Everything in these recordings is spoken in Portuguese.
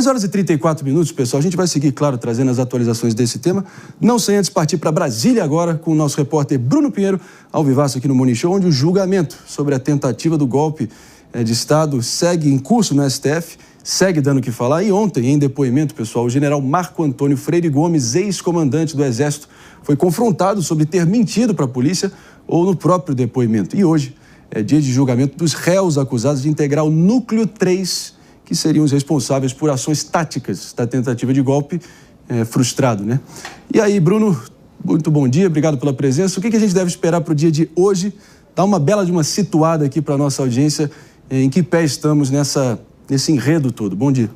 10h34, pessoal. A gente vai seguir, claro, trazendo as atualizações desse tema. Não sem antes partir para Brasília agora com o nosso repórter Bruno Pinheiro, ao vivaço aqui no Morning Show, onde o julgamento sobre a tentativa do golpe de Estado segue em curso no STF, segue dando o que falar. E ontem, em depoimento, pessoal, o general Marco Antônio Freire Gomes, ex-comandante do Exército, foi confrontado sobre ter mentido para a polícia ou no próprio depoimento. E hoje é dia de julgamento dos réus acusados de integrar o Núcleo 3, que seriam os responsáveis por ações táticas da tentativa de golpe frustrado, né? E aí, Bruno, muito bom dia, obrigado pela presença. O que a gente deve esperar para o dia de hoje? Dá uma bela de uma situada aqui para a nossa audiência, em que pé estamos nesse enredo todo. Bom dia.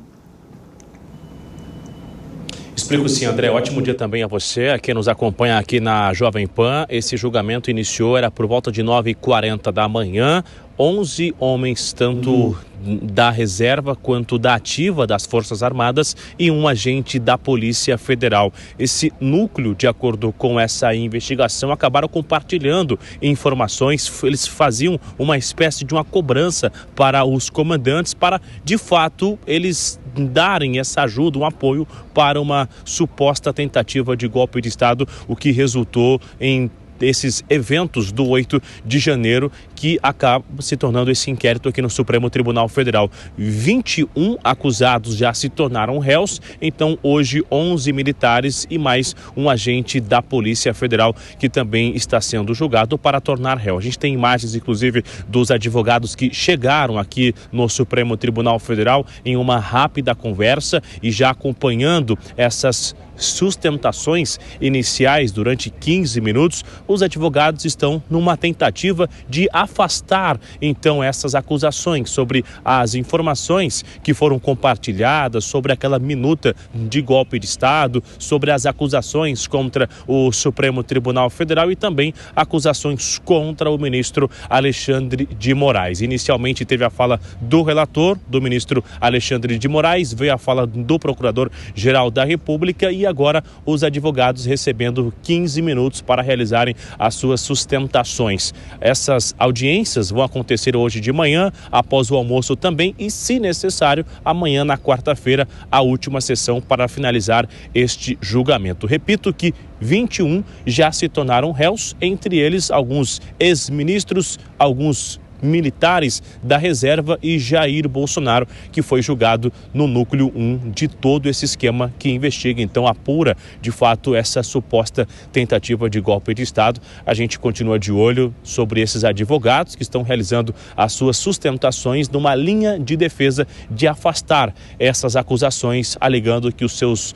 Explico sim, André. Ótimo dia também a você, a quem nos acompanha aqui na Jovem Pan. Esse julgamento iniciou, era por volta de 9h40 da manhã. 11 homens, tanto da reserva quanto da ativa das Forças Armadas e um agente da Polícia Federal. Esse núcleo, de acordo com essa investigação, acabaram compartilhando informações. Eles faziam uma espécie de uma cobrança para os comandantes para, de fato, eles darem essa ajuda, um apoio para uma suposta tentativa de golpe de Estado, o que resultou em esses eventos do 8 de janeiro, que acaba se tornando esse inquérito aqui no Supremo Tribunal Federal. 21 acusados já se tornaram réus, então hoje 11 militares e mais um agente da Polícia Federal que também está sendo julgado para tornar réu. A gente tem imagens, inclusive, dos advogados que chegaram aqui no Supremo Tribunal Federal em uma rápida conversa e já acompanhando essas sustentações iniciais durante 15 minutos, os advogados estão numa tentativa de afastar, então, essas acusações sobre as informações que foram compartilhadas, sobre aquela minuta de golpe de Estado, sobre as acusações contra o Supremo Tribunal Federal e também acusações contra o ministro Alexandre de Moraes. Inicialmente teve a fala do relator, do ministro Alexandre de Moraes, veio a fala do Procurador-Geral da República e agora os advogados recebendo 15 minutos para realizarem as suas sustentações. Essas audiências vão acontecer hoje de manhã, após o almoço também e, se necessário, amanhã na quarta-feira, a última sessão para finalizar este julgamento. Repito que 21 já se tornaram réus, entre eles alguns ex-ministros, alguns militares da reserva e Jair Bolsonaro, que foi julgado no núcleo 1 de todo esse esquema que investiga, então apura de fato essa suposta tentativa de golpe de Estado. A gente continua de olho sobre esses advogados que estão realizando as suas sustentações numa linha de defesa de afastar essas acusações, alegando que os seus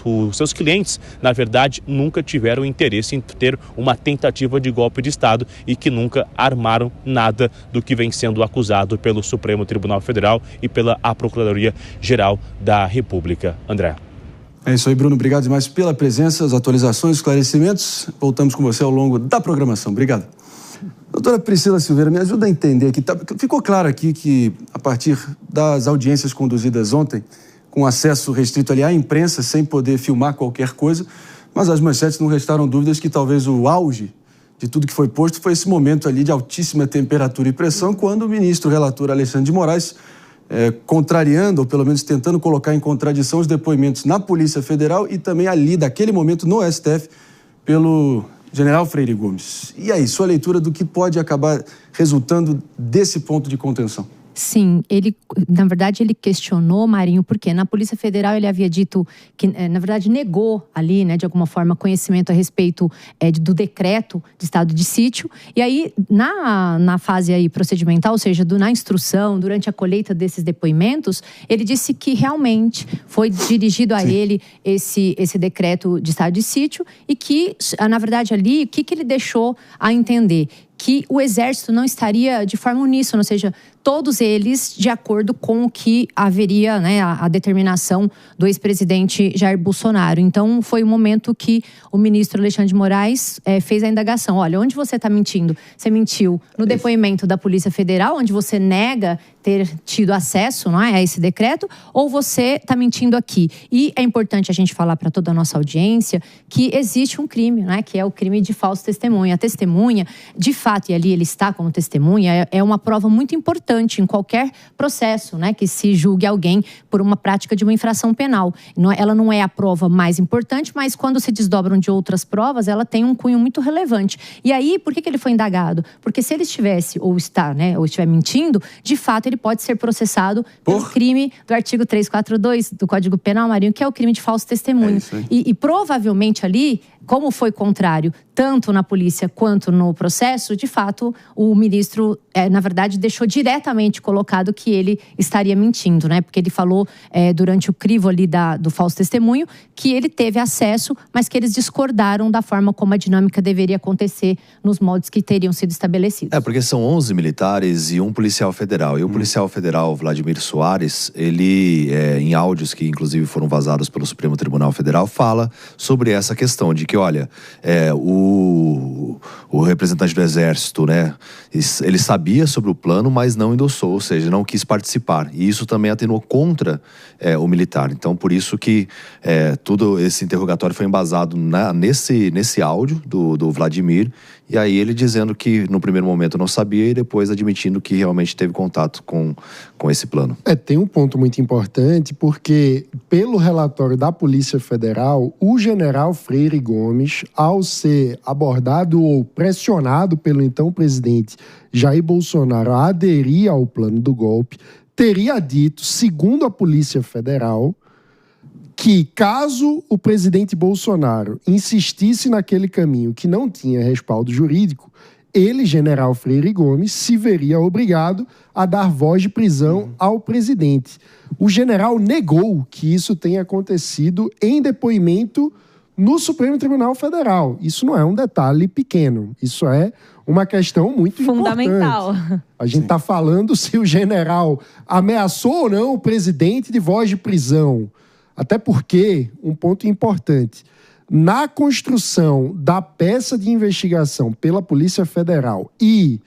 os seus clientes, na verdade, nunca tiveram interesse em ter uma tentativa de golpe de Estado e que nunca armaram nada do que vem sendo acusado pelo Supremo Tribunal Federal e pela Procuradoria-Geral da República. André. É isso aí, Bruno. Obrigado demais pela presença, as atualizações, esclarecimentos. Voltamos com você ao longo da programação. Obrigado. Doutora Priscila Silveira, me ajuda a entender aqui. Ficou claro aqui que, a partir das audiências conduzidas ontem, com acesso restrito ali à imprensa, sem poder filmar qualquer coisa, mas as manchetes não restaram dúvidas que talvez o auge de tudo que foi posto foi esse momento ali de altíssima temperatura e pressão, quando o ministro relator Alexandre de Moraes, contrariando, ou pelo menos tentando colocar em contradição os depoimentos na Polícia Federal e também ali, daquele momento, no STF, pelo general Freire Gomes. E aí, sua leitura do que pode acabar resultando desse ponto de contenção? Sim, na verdade, ele questionou, Marinho, porque na Polícia Federal ele havia dito que, na verdade, negou ali, né, de alguma forma, conhecimento a respeito do decreto de estado de sítio. E aí, na fase aí procedimental, ou seja, na instrução, durante a colheita desses depoimentos, ele disse que realmente foi dirigido a ele esse decreto de estado de sítio e que, na verdade, ali, o que ele deixou a entender? Que o Exército não estaria de forma uníssona, ou seja, todos eles de acordo com o que haveria, né, a determinação do ex-presidente Jair Bolsonaro. Então, foi o momento que o ministro Alexandre de Moraes fez a indagação. Olha, onde você está mentindo? Você mentiu no depoimento da Polícia Federal, onde você nega ter tido acesso, não é, a esse decreto, ou você está mentindo aqui. E é importante a gente falar para toda a nossa audiência que existe um crime, não é, que é o crime de falso testemunho. A testemunha, de fato, e ali ele está como testemunha, é uma prova muito importante em qualquer processo, né, que se julgue alguém por uma prática de uma infração penal. Ela não é a prova mais importante, mas quando se desdobram de outras provas, ela tem um cunho muito relevante. E aí, por que ele foi indagado? Porque se ele estivesse, ou está, né, ou estiver mentindo, de fato ele pode ser processado pelo crime do artigo 342 do Código Penal, Marinho, que é o crime de falso testemunho. E provavelmente ali, como foi contrário, tanto na polícia quanto no processo, de fato, o ministro, na verdade, deixou diretamente colocado que ele estaria mentindo, né? Porque ele falou, durante o crivo ali do falso testemunho, que ele teve acesso, mas que eles discordaram da forma como a dinâmica deveria acontecer nos moldes que teriam sido estabelecidos. Porque são 11 militares e um policial federal. E o policial federal, Vladimir Soares, ele, em áudios que inclusive foram vazados pelo Supremo Tribunal Federal, fala sobre essa questão de que, olha, o representante do Exército, né, ele sabia sobre o plano, mas não endossou, ou seja, não quis participar. E isso também atenuou contra o militar. Então, por isso que todo esse interrogatório foi embasado nesse áudio do Vladimir, e aí ele dizendo que no primeiro momento não sabia e depois admitindo que realmente teve contato com esse plano. Tem um ponto muito importante, porque pelo relatório da Polícia Federal, o general Freire Gomes, ao ser abordado ou pressionado pelo então presidente Jair Bolsonaro a aderir ao plano do golpe, teria dito, segundo a Polícia Federal, que caso o presidente Bolsonaro insistisse naquele caminho que não tinha respaldo jurídico, ele, general Freire Gomes, se veria obrigado a dar voz de prisão ao presidente. O general negou que isso tenha acontecido em depoimento no Supremo Tribunal Federal. Isso não é um detalhe pequeno, isso é uma questão muito fundamental. Importante. A gente está falando se o general ameaçou ou não o presidente de voz de prisão. Até porque, um ponto importante, na construção da peça de investigação pela Polícia Federal e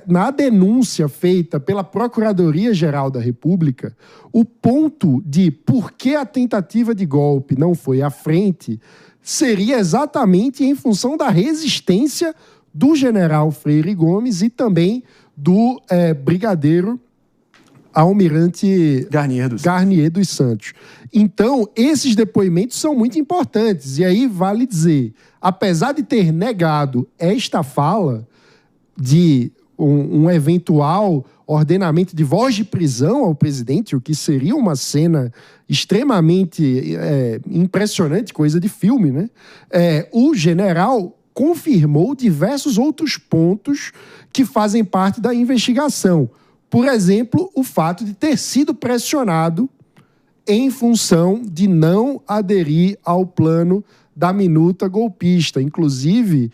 na denúncia feita pela Procuradoria-Geral da República, o ponto de por que a tentativa de golpe não foi à frente seria exatamente em função da resistência do general Freire Gomes e também do brigadeiro Almirante Garnier dos Santos. Então, esses depoimentos são muito importantes. E aí vale dizer, apesar de ter negado esta fala de um eventual ordenamento de voz de prisão ao presidente, o que seria uma cena extremamente impressionante, coisa de filme, né? O general confirmou diversos outros pontos que fazem parte da investigação. Por exemplo, o fato de ter sido pressionado em função de não aderir ao plano da minuta golpista. Inclusive,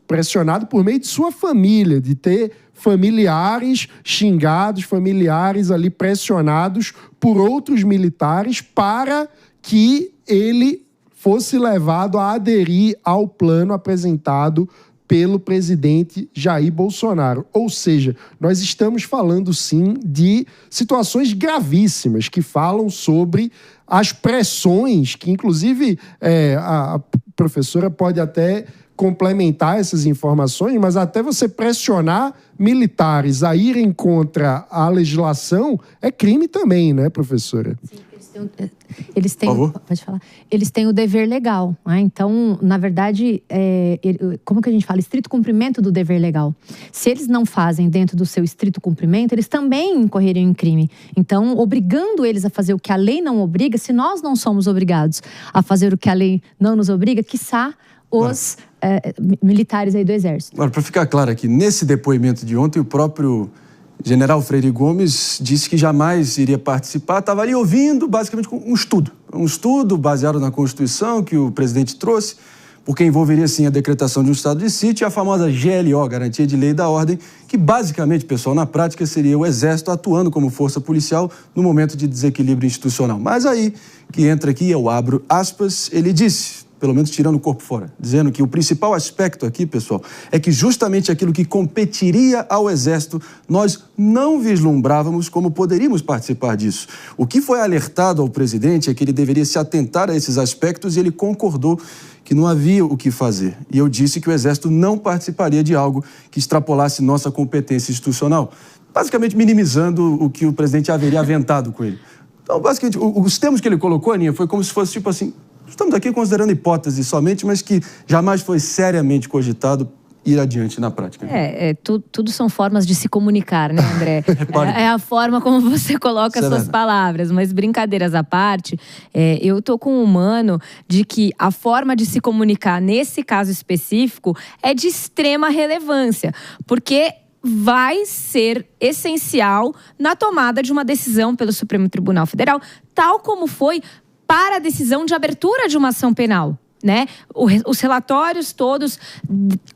pressionado por meio de sua família, de ter familiares xingados, familiares ali pressionados por outros militares para que ele fosse levado a aderir ao plano apresentado pelo presidente Jair Bolsonaro. Ou seja, nós estamos falando, sim, de situações gravíssimas que falam sobre as pressões que, inclusive, a professora pode até complementar essas informações, mas até você pressionar militares a irem contra a legislação é crime também, né, professora? Sim. Eles têm o dever legal, né? Então, na verdade, como que a gente fala? Estrito cumprimento do dever legal. Se eles não fazem dentro do seu estrito cumprimento, eles também incorreriam em crime. Então, obrigando eles a fazer o que a lei não obriga, se nós não somos obrigados a fazer o que a lei não nos obriga, quiçá os militares aí do Exército. Agora, para ficar claro aqui, nesse depoimento de ontem, o próprio general Freire Gomes disse que jamais iria participar, estava ali ouvindo basicamente um estudo baseado na Constituição que o presidente trouxe, porque envolveria sim a decretação de um estado de sítio e a famosa GLO, Garantia de Lei e da Ordem, que basicamente, pessoal, na prática seria o Exército atuando como força policial no momento de desequilíbrio institucional. Mas aí, que entra aqui, eu abro aspas, ele disse, pelo menos tirando o corpo fora, dizendo que o principal aspecto aqui, pessoal, é que justamente aquilo que competiria ao Exército, nós não vislumbrávamos como poderíamos participar disso. O que foi alertado ao presidente é que ele deveria se atentar a esses aspectos e ele concordou que não havia o que fazer. E eu disse que o Exército não participaria de algo que extrapolasse nossa competência institucional, basicamente minimizando o que o presidente haveria aventado com ele. Então, basicamente, os termos que ele colocou, Aninha, foi como se fosse tipo assim, estamos aqui considerando hipótese somente, mas que jamais foi seriamente cogitado ir adiante na prática. Tudo são formas de se comunicar, né, André? É a forma como você coloca as suas palavras. Mas brincadeiras à parte, eu tô com um mano de que a forma de se comunicar nesse caso específico é de extrema relevância. Porque vai ser essencial na tomada de uma decisão pelo Supremo Tribunal Federal, tal como foi para a decisão de abertura de uma ação penal, né? Os relatórios todos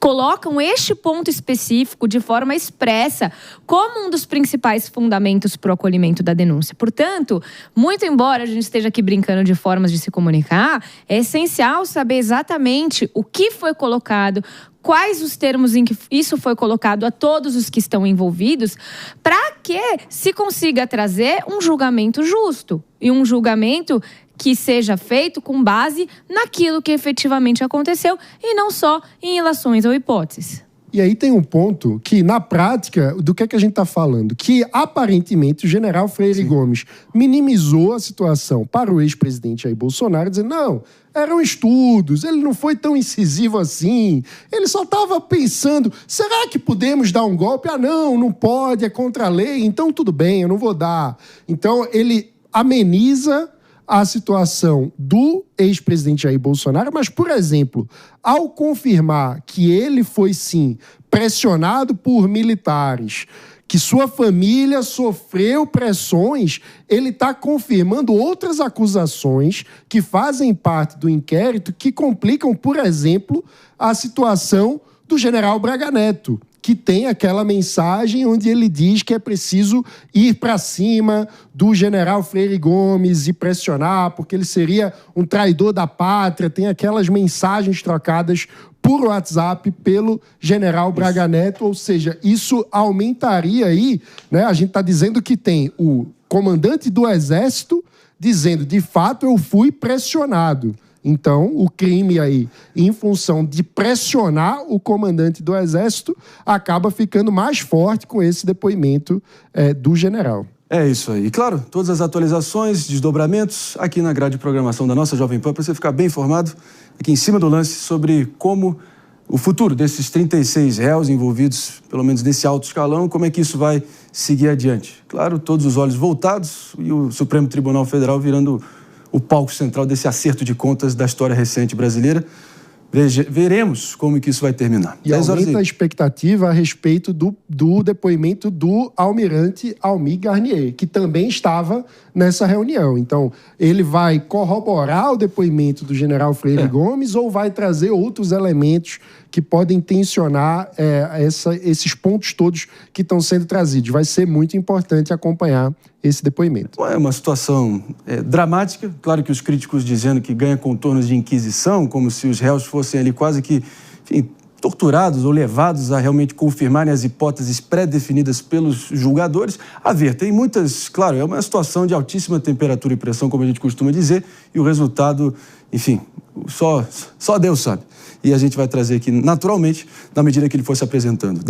colocam este ponto específico de forma expressa como um dos principais fundamentos para o acolhimento da denúncia. Portanto, muito embora a gente esteja aqui brincando de formas de se comunicar, é essencial saber exatamente o que foi colocado, quais os termos em que isso foi colocado a todos os que estão envolvidos, para que se consiga trazer um julgamento justo e um julgamento que seja feito com base naquilo que efetivamente aconteceu e não só em ilações ou hipóteses. E aí tem um ponto que, na prática, do que é que a gente está falando? Que, aparentemente, o general Freire Gomes minimizou a situação para o ex-presidente Jair Bolsonaro, dizendo, não, eram estudos, ele não foi tão incisivo assim, ele só estava pensando, será que podemos dar um golpe? Ah, não pode, é contra a lei, então tudo bem, eu não vou dar. Então, ele ameniza a situação do ex-presidente Jair Bolsonaro, mas, por exemplo, ao confirmar que ele foi, sim, pressionado por militares, que sua família sofreu pressões, ele está confirmando outras acusações que fazem parte do inquérito que complicam, por exemplo, a situação do general Braga Neto, que tem aquela mensagem onde ele diz que é preciso ir para cima do general Freire Gomes e pressionar, porque ele seria um traidor da pátria. Tem aquelas mensagens trocadas por WhatsApp pelo general Braga Neto, ou seja, isso aumentaria aí, né? A gente está dizendo que tem o comandante do Exército dizendo, de fato, eu fui pressionado. Então, o crime aí, em função de pressionar o comandante do Exército, acaba ficando mais forte com esse depoimento do general. É isso aí. E claro, todas as atualizações, desdobramentos, aqui na grade de programação da nossa Jovem Pan, para você ficar bem informado, aqui em cima do lance, sobre como o futuro desses 36 réus envolvidos, pelo menos nesse alto escalão, como é que isso vai seguir adiante. Claro, todos os olhos voltados e o Supremo Tribunal Federal virando o palco central desse acerto de contas da história recente brasileira. Veremos como que isso vai terminar. E aumenta a expectativa a respeito do depoimento do almirante Almir Garnier, que também estava nessa reunião. Então, ele vai corroborar o depoimento do general Freire Gomes ou vai trazer outros elementos que podem tensionar esses pontos todos que estão sendo trazidos. Vai ser muito importante acompanhar esse depoimento. É uma situação dramática. Claro que os críticos dizendo que ganha contornos de inquisição, como se os réus fossem ali quase que, enfim, torturados ou levados a realmente confirmarem as hipóteses pré-definidas pelos julgadores. A ver, tem muitas... Claro, é uma situação de altíssima temperatura e pressão, como a gente costuma dizer, e o resultado, enfim, só Deus sabe. E a gente vai trazer aqui, naturalmente, na medida que ele for se apresentando.